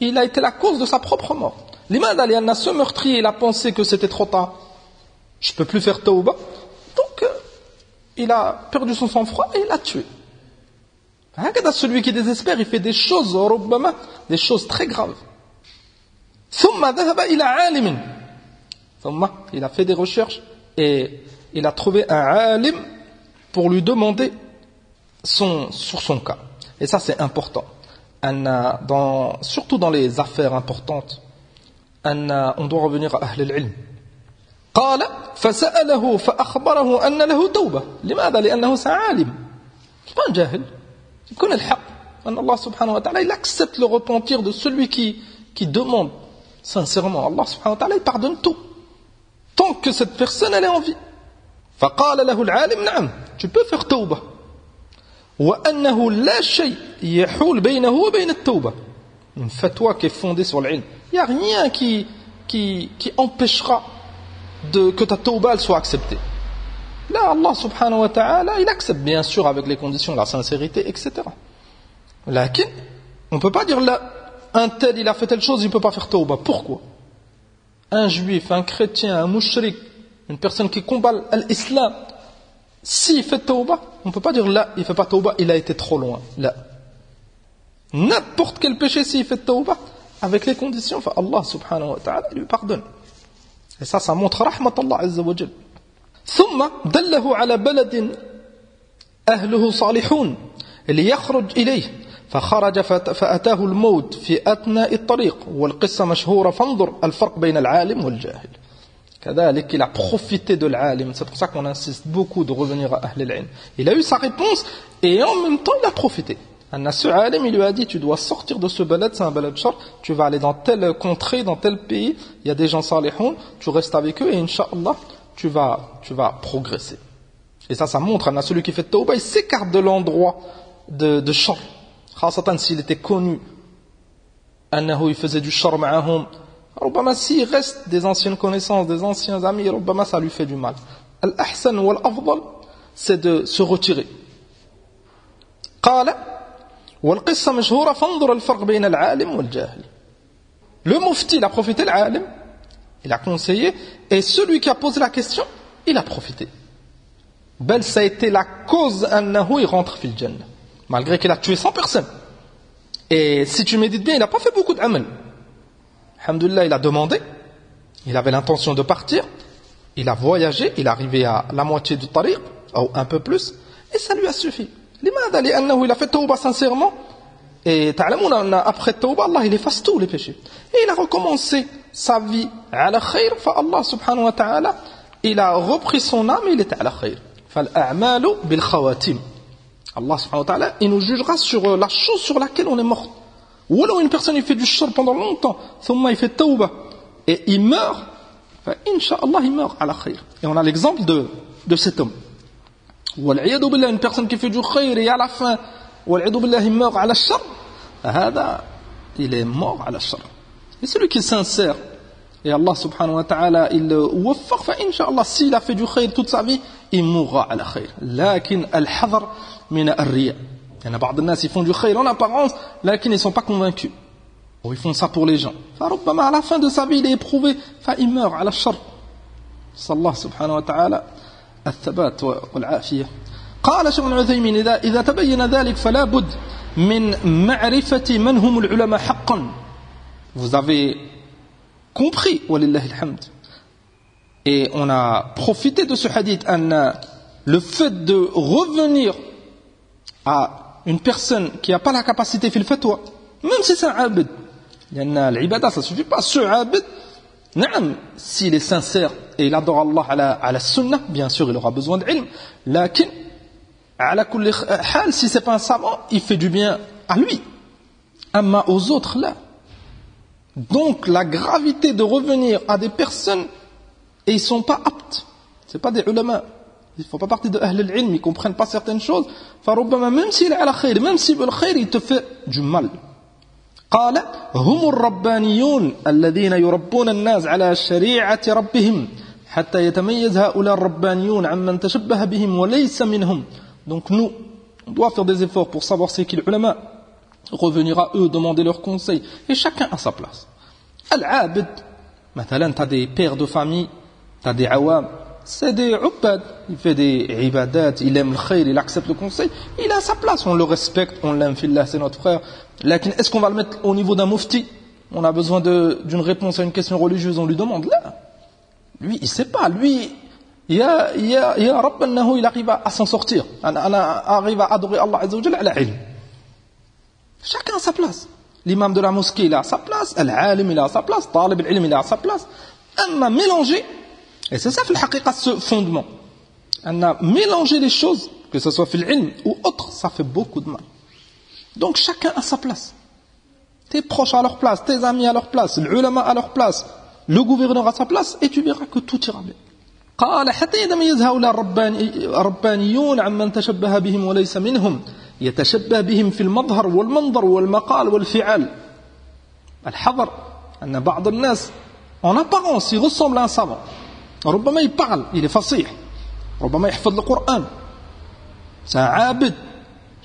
il a été la cause de sa propre mort. لماذا؟ لأن ce meurtrier il a pensé que c'était trop tard. Je ne peux plus faire tawbah. Donc il a perdu son sang-froid et il l'a tué. Celui qui désespère, il fait des choses, des choses très graves. Il a fait des recherches et il a trouvé un alim pour lui demander sur son cas. Et ça, c'est important. Surtout dans les affaires importantes, on doit revenir à Ahl al-Ilm. قال فسأله فأخبره أن له توبة. لماذا؟ لأنه عالم. C'est pas un jahil. Il connaît le haq. Allah subhanahu wa ta'ala, il accepte le repentir de celui qui demande sincèrement. Allah subhanahu wa ta'ala, il pardonne tout. Tant que cette personne, elle est en vie. فقال له العالم نعم. Tu peux faire توبة. وأنه لا شيء يحول بينه وبين التوبة. Une fatwa qui est fondée sur l'ilm. Il n'y a rien qui empêchera que ta tauba soit acceptée. Là, Allah subhanahu wa ta'ala, il accepte bien sûr avec les conditions, la sincérité, etc. Lakin, on ne peut pas dire là, un tel, il a fait telle chose, il ne peut pas faire tauba. Pourquoi? Un juif, un chrétien, un mushrik, une personne qui combat l'islam, s'il fait tauba, on ne peut pas dire là, il ne fait pas tauba, il a été trop loin. Là. N'importe quel péché, s'il fait tauba, avec les conditions, enfin, Allah subhanahu wa ta'ala lui pardonne. Et ça montre rahmat Allah azza wa jal. ثم دله على بلد أهله صالحون ليخرج إليه فخرج فأتاه الموت في أثناء الطريق والقصة مشهورة فانظر الفرق بين العالم والجاهل. كذلك il a profité de l'âlim. C'est pour ça qu'on insiste beaucoup de revenir à Ahl al-Ilm. Il a eu sa réponse et en même temps il a profité. Ce alim, il lui a dit, tu dois sortir de ce balad, c'est un balad shar, tu vas aller dans telle contrée, dans tel pays, il y a des gens salihoun, tu restes avec eux et Inch'Allah, tu vas progresser. Et ça montre, celui qui fait tauba, il s'écarte de l'endroit de shar. Khasatan s'il était connu, il faisait du shar ma'ahum, Rubbama s'il reste des anciennes connaissances, des anciens amis, Rubbama ça lui fait du mal. Al-ahsan ou al-afdal, c'est de se retirer. قال والقصة مشهورة فانظر الفرق بين العالم والجاهل. Le mufti, il a profité, l'alim, il a conseillé, et celui qui a posé la question, il a profité. Bel, ça a été la cause il rentre fil jannah, malgré qu'il a tué 100 personnes. Et si tu médites bien, il n'a pas fait beaucoup d'amal. Alhamdulillah, il a demandé, il avait l'intention de partir, il a voyagé, il est arrivé à la moitié du tariq, ou un peu plus, et ça lui a suffi. لماذا؟ لأنه il a fait tauba sincèrement et تعلمون après tauba Allah il efface tous les péchés et il a recommencé sa vie على خير فالله سبحانه وتعالى il a repris son âme et il était على خير فالأعمال بالخواتيم. Allah subhanahu wa ta'ala il nous jugera sur la chose sur laquelle on est mort. Ou alors une personne il fait du shirk pendant longtemps ثم il fait tauba et il meurt فإنشاء الله il meurt على خير. Et on a l'exemple de cet homme. والعياذ بالله, une personne qui fait du khayr et à la fin والعياذ بالله il meurt على الشر, هذا il est mort على الشر. Et celui qui est sincère et Allah subhanahu wa ta'ala il le وفق فإن شاء الله s'il a fait du khayr toute sa vie il mourra على خير. لكن الحذر من الرياء. Il y en a بعض الناس ils font du khayr en apparence لكن ils sont pas convaincus ou ils font ça pour les gens. فربما à la fin de sa vie il est éprouvé فإن meurt على الشر. صلى الله سبحانه وتعالى الثبات والعافية. قال شيخ ابن عثيمين إذا تبين ذلك فلا بد من معرفة من هم العلماء حقا. Vous avez compris ولله الحمد. Et on a profité de ce hadith le fait de revenir à une personne qui n'a pas la capacité في الفتوى, même si c'est un abid, لأن العبادة ça suffit pas. Ce abid, نعم, s'il est sincère et il adore Allah à la sunnah, bien sûr il aura besoin d'ilm, lakin على كل حال, si c'est pas un savant, il fait du bien à lui, amma aux autres là. Donc la gravité de revenir à des personnes et ils sont pas aptes, c'est pas des ulama, ils font pas partie de ahl al-ilm, ils comprennent pas certaines choses, فربما même s'il est à la khayr, même s'il veut le khayr, il te fait du mal. قال هم الربانيون الذين يربون الناس على شريعة ربهم حتى يتميز هؤلاء الربانيون عمن تشبه بهم وليس منهم. Donc nous, on doit faire des efforts pour savoir c'est qui l'ulama, revenir à eux, demander leurs conseils, et chacun à sa place. Al-abid, مثلا, t'as des pères de famille, t'as des awam, c'est des ubbad, il fait des ibadat, il aime le khayr, il accepte le conseil, il a sa place, on le respecte, on l'aime, fillah, c'est notre frère. Est-ce qu'on va le mettre au niveau d'un mufti? On a besoin d'une réponse à une question religieuse, on lui demande là. Lui, il sait pas, lui, il y a Rabb annahu, il arrive à s'en sortir, arrive à adorer Allah Azza wa Jalla à la ilm. Chacun a sa place. L'imam de la mosquée, il a sa place, al-alim, il a sa place, talib al-ilm, il a sa place. On a mélangé, et c'est ça, ce fondement. On a mélangé les choses, que ce soit fil ilm ou autre, ça fait beaucoup de mal. Donc chacun a sa place. Tes proches à leur place, tes amis à leur place, l'ulama à leur place, le gouverneur à sa place, et tu verras que tout ira bien. قال حتى يتميز هؤلاء الربانيون عمن تشبه بهم وليس منهم يتشبه بهم في المظهر والمنظر والمقال والفعل. الحذر أن بعض الناس en apparence il ressemble à un savant. ربما il parle, il est fasih. ربما يحفظ القرآن. C'est un عابد.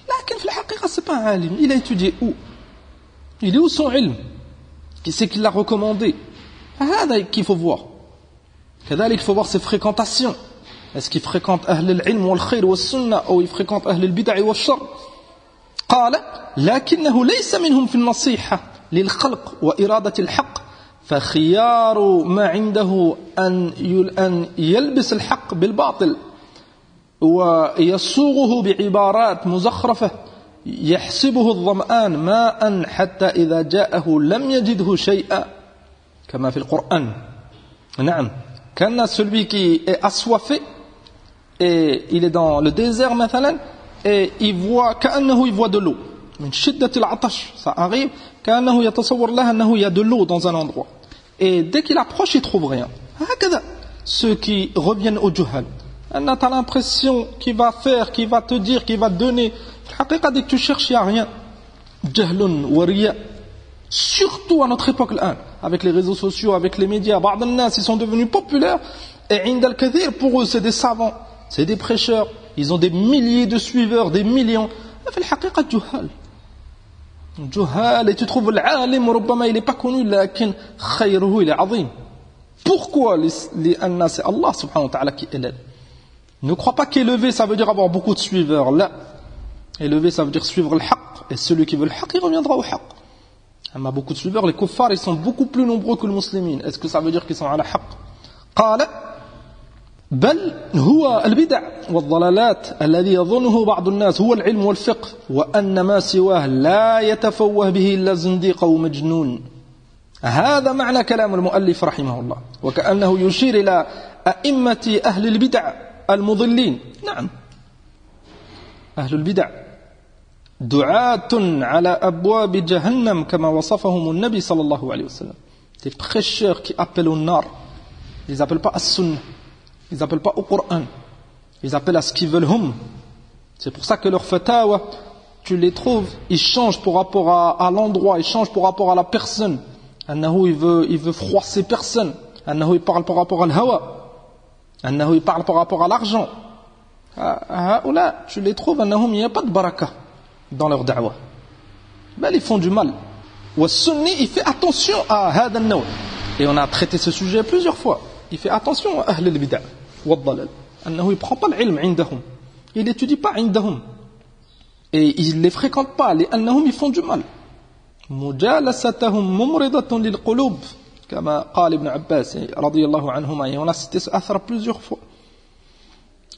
لكن في الحقيقة c'est pas un alim. Il a étudié où? Il est où son ilm? Qui c'est qui l'a recommandé? هذا qu'il faut voir. كذلك il faut voir ses fréquentations. Est-ce qu'il fréquente أهل العلم والخير والسنة أو يفréquente أهل البدع والشر؟ قال لكنه ليس منهم في النصيحة للخلق وإرادة الحق فخيار ما عنده أن يلبس الحق بالباطل ويصوغه بعبارات مزخرفة يحسبه الظمآن ماء حتى إذا جاءه لم يجده شيئا كما في القرآن. نعم كان celui qui est assoiffé et il est dans le désert مثلا et il voit كأنه il voit de l'eau من شدة العطش, ça arrive كأنه يتصور له أنه il y a de l'eau dans un endroit et dès qu'il approche il trouve rien. هكذا ceux qui reviennent au juhal, tu as l'impression qu'il va faire, qu'il va te dire, qu'il va te donner. الحقيقة dès que tu cherches il n'y a rien. جهل ورياء, surtout à notre époque là, avec les réseaux sociaux, avec les médias. بعض الناس ils sont devenus populaires et عند الكثير pour eux c'est des savants, c'est des prêcheurs, ils ont des milliers de suiveurs, des millions. في الحقيقة جهال, et tu trouves العالم ربما il n'est pas connu لكن خيره il est عظيم. Pourquoi? لأن c'est Allah subhanahu wa ta'ala qui élève. Ne crois pas qu'élever ça veut dire avoir beaucoup de suiveurs. Là, élever ça veut dire suivre le haqq, et celui qui veut le haqq il reviendra au haqq. Il a beaucoup de suiveurs, les kuffars ils sont beaucoup plus nombreux que les musulmans. Est-ce que ça veut dire qu'ils sont à la haqq? قال بل هو البدع والضلالات الذي يظنه بعض الناس هو العلم والفقه وأن ما سواه لا يتفوه به إلا زنديق أو مجنون. هذا معنى كلام المؤلف رحمه الله, وكأنه يشير إلى أئمة أهل البدع المضلين. نعم, أهل البدع دعاة على أبواب جهنم كما وصفهم النبي صلى الله عليه وسلم. Des prêcheurs qui appellent au nar, ils appellent pas à sunna, ils appellent pas au Coran, ils appellent à ce qu'ils veulent hum. C'est pour ça que leurs fatawa, tu les trouves, ils changent par rapport à l'endroit, ils changent par rapport à la personne. Annahu il veut froisser personne. Annahu il parle par rapport à l'hawa. Annahu il parle par rapport à l'argent. Là, tu les trouves, annahum il n'y a pas de baraka dans leur da'wah. Ben, ils font du mal. Wa sunni il fait attention à hada an-naw. Et on a traité ce sujet plusieurs fois. Il fait attention à ahl al-bid'a wa ad-dalal. Annahu il prend pas l'ilm indahum. Il étudie pas indahum. Et il les fréquente pas. Les annahum ils font du mal. مجالستهم ممرضة للقلوب كما قال ابن عباس رضي الله عنهما. Et on a cité ce athar plusieurs fois.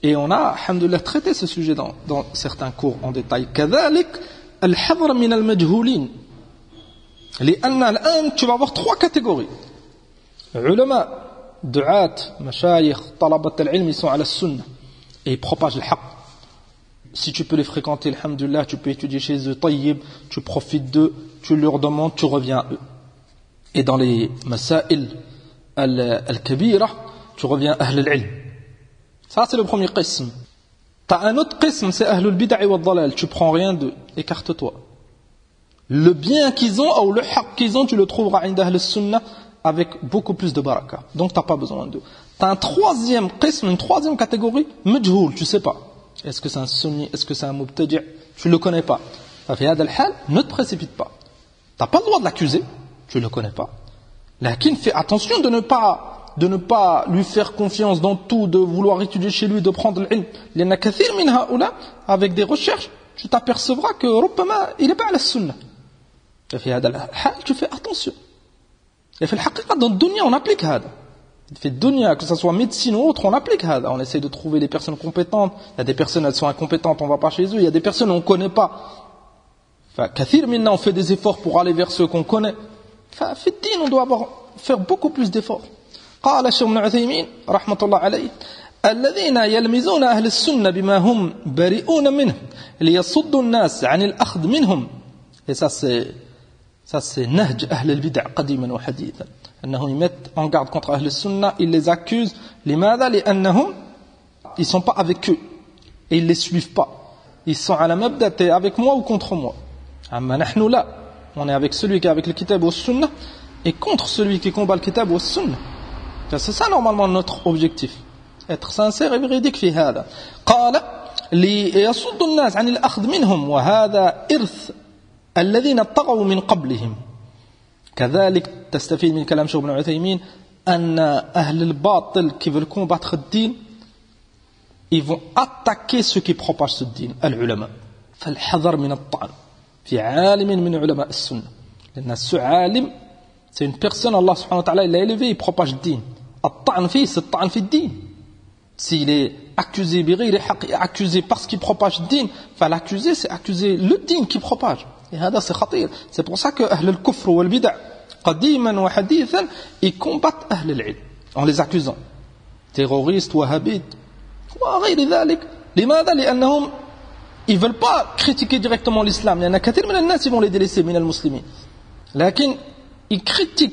Et on a, alhamdoulilah, traité ce sujet dans certains cours en détail. كذلك الحذر من المجهولين. لأن الآن tu vas avoir trois catégories. علماء, دعاة, مشايخ, طلبة العلم, ils sont à la sunna et ils propagent le haqq. Si tu peux les fréquenter, alhamdoulilah, tu peux étudier chez eux, tayyib, tu profites d'eux, tu leur demandes, tu reviens à eux. Et dans les masail al-kabira, tu reviens à ahl al-ilm. Ça c'est le premier qism. T'as un autre qism, c'est ahl al-bid'a wa ad-dalal, tu prends rien d'eux, écarte-toi. Le bien qu'ils ont, ou le haqq qu'ils ont, tu le trouveras inda ahl al-sunnah avec beaucoup plus de baraka. Donc t'as pas besoin d'eux. T'as un troisième qism, une troisième catégorie, majhoul, tu sais pas. Est-ce que c'est un sunni, est-ce que c'est un mubtadi', tu le connais pas. Ne te précipite pas. Tu n'as pas le droit de l'accuser, tu ne le connais pas. Lakin fais attention de ne pas de ne pas lui faire confiance dans tout, de vouloir étudier chez lui, de prendre l'ilm. Il y en a kathir min haoula, avec des recherches, tu t'apercevras que ربما il n'est pas à la sunna. في هذا الحال tu fais attention. Et في الحقيقة dans le dunya on applique هذا. في الدنيا, que ce soit médecine ou autre, on applique هذا. On essaie de trouver les personnes compétentes. Il y a des personnes, elles sont incompétentes, on va pas chez eux. Il y a des personnes, on ne connaît pas. كثير منا on fait des efforts pour aller vers ceux qu'on connaît. في الدين on doit faire beaucoup plus d'efforts. قال الشيخ ابن عثيمين رحمة الله عليه الذين يلمزون أهل السنة بما هم بريئون منه ليصدوا الناس عن الأخذ منهم. Et ça c'est نهج أهل البدع قديما وحديثا. أنهم يmettent en garde contre أهل السنة, ils les accusent. لماذا؟ لأنهم ils sont pas avec eux et ils les suivent pas. Ils sont à la mabda, t'es avec moi ou contre moi. أما نحن لا, on est avec celui qui est avec le kitab ou sunna et contre celui qui combat le kitab ou sunna. C'est ça normalement notre objectif, être sincère et véridique في هذا. قال ليصد الناس عن الأخذ منهم وهذا إرث الذين طغوا من قبلهم. كذلك تستفيد من كلام شيخ ابن عثيمين أن أهل الباطل qui veulent combattre le din, ils vont attaquer ceux qui propagent ce din, العلماء. فالحذر من الطعن في عالم من علماء السنة. لأن العالم c'est une personne, Allah subhanahu wa ta'ala il l'a élevé, il propage le din. الطعن فيه c'est الطعن في الدين. S'il est accusé بغير حق, accusé parce qu'il propage le din, l'accusé c'est accuser le din qui propage. Et هذا c'est خطير. C'est pour ça que أهل الكفر والبدع قديما وحديثا ils combattent أهل العلم en les accusant terroristes, wahhabites وغير ذلك. لماذا؟ لأنهم ils veulent pas critiquer directement l'islam. Il y en a كثير من الناس ils vont les délaisser من المسلمين. لكن ils critiquent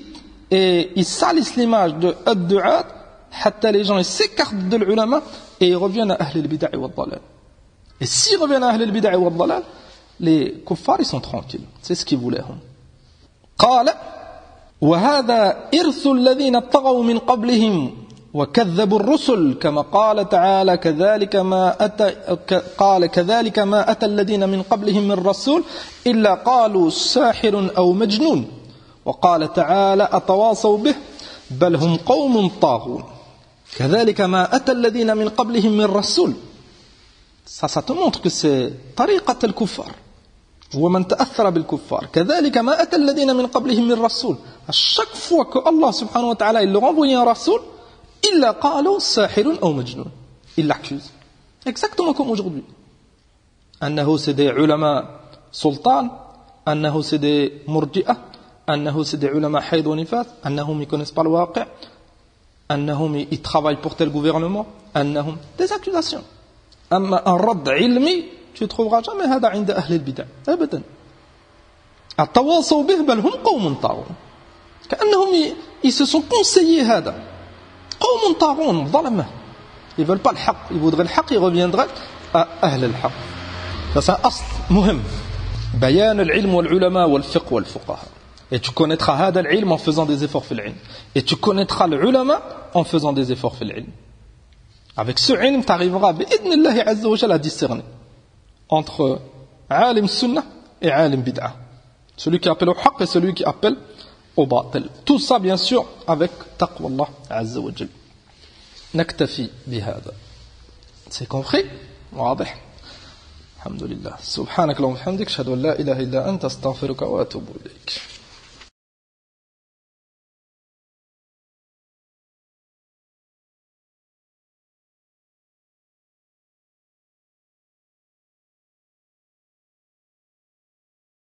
et ils salissent l'image de ad-du'at حتى les gens ils s'écartent de l'ulama et ils reviennent à أهل البدع والضلال. Et s'ils reviennent à أهل البدع والضلال, les kuffars ils sont tranquilles. C'est ce qu'ils voulaient. قال وهذا إرث الذين طغوا من قبلهم وكذبوا الرسل كما قال تعالى كذلك ما أتى الذين من قبلهم من رسول إلا قالوا ساحر أو مجنون وقال تعالى أتواصوا به بل هم قوم طاغون كذلك ما أتى الذين من قبلهم من رسول. Ça te montre que c'est طريقة الكفار ومن تأثر بالكفار. كذلك ما أتى الذين من قبلهم من رسول. À chaque fois que Allah subhanahu wa ta'ala il leur envoyait un rasoul, إلا قالوا ساحر أو مجنون. Ils l'accusent. Exactement comme aujourd'hui. أنه c'est des ulama sultan, أنه c'est des murji'ah, أنه c'est des ulama hayd wa nifas, أنهم ils connaissent pas le waqi', أنهم ils travaillent pour tel gouvernement, أنهم des accusations. أما un rad ilmi, tu trouveras jamais هذا عند أهل البدع أبدا. التواصوا به بل هم قوم طاغون. كأنهم ils se sont conseillés هذا. قوم طاغون ظلمة. Ils veulent pas le haqq, ils voudraient le haqq, ils reviendraient à أهل الحق. Ça c'est un asl مهم. بيان العلم والعلماء والفقه والفقهاء. Et tu connaîtras هذا العلم en faisant des efforts في العلم. Et tu connaîtras le ulama en faisant des efforts في العلم. Avec ce ilm, tu arriveras بإذن الله عز وجل à discerner entre alim sunnah et alim bid'ah. Celui qui appelle au haqq et celui qui appelle au batil. Tout ça bien sûr avec taqwa Allah عز وجل. نكتفي بهذا. C'est compris? واضح. الحمد لله. سبحانك اللهم وبحمدك أشهد أن لا إله إلا أنت أستغفرك وأتوب إليك.